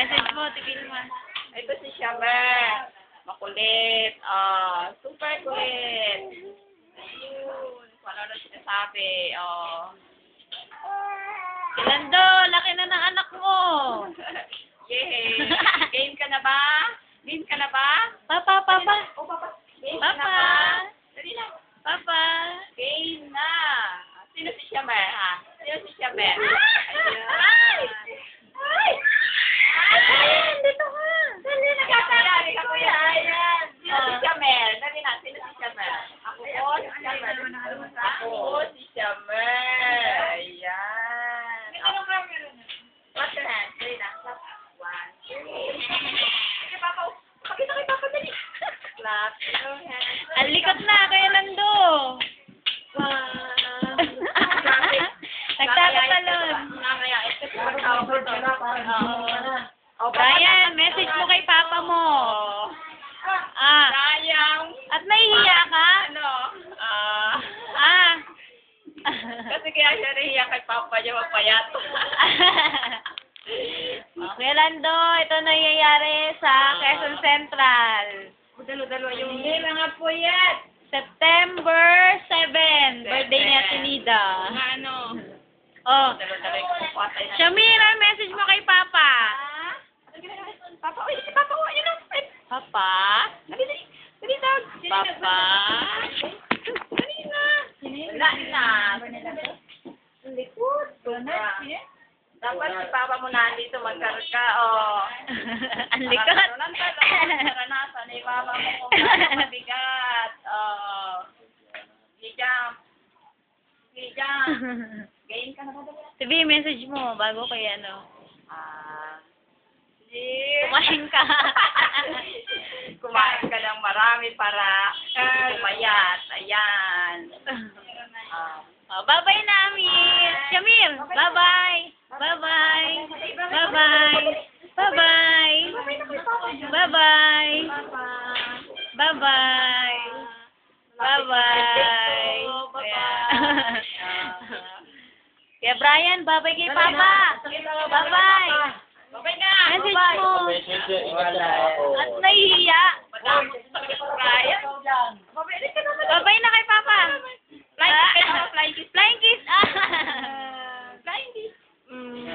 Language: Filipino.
Message mo, tigil mo. Ito si Shamer. Makulit. Super kulit. Ayun. Kung ano na sinasabi. Lando, laki na ng anak mo. Yay! Game ka na ba? Game ka na ba? Papa. Oh, papa. Game ka na Papa. ba? Dali lang. Papa. Game na. Sino si Shamer, ha? Sino si Shamer? Ay! Ayan, dito ka. Dali, nagkakadali ka, kuya. Ayan. Sino si Shamer? Dali na. Sino si Shamer? Ako po, si Shamer. Ako, si Shamer. Ayan. Clap your hands. Dali na. Clap. 1, 2. Okay, Papa. Pakita kay Papa, dali. Clap your hands. Ang likot na, kaya Lando. Nagtatatalon. Brian, message mo kay Papa mo. Sayang. At nahihiya ka? Ano? Kasi kaya siya nahiya kay Papa niya magpayat. Okay, Lando, ito nangyayari sa Quezon Central. Dalo-dalo yung... Hindi mga puyat. September 7, birthday ni Ate Nida. Ano? Oh, Dalo-dalo yung kupatay na. Shamira, message mo kay Papa. Papa, uy, si Papa, oh, yun ang... Papa? Dali, dog. Papa? Dali na. Wala na. Ang likod. Dapat si Papa mo nandito magkaroon ka, Ang likot. Naranasan ni Papa mo kung paano mabigat. Gijam. Gain ka na ba? Sabi, message mo bago kay ano. Kumain ka. Kumain ka ng marami para pumayat. Ayan. Bye-bye na, Amir. Shamir, bye-bye. Bye-bye. Bye-bye. Bye-bye. Bye-bye. Bye-bye. Bye-bye. Kaya Brian, bye-bye kay Papa. Bye-bye. Babay na. Message mo. At nahihiya. Brian. Bye-bye na kay Papa. Flying kiss. Flying kiss. Flying kiss. Mm.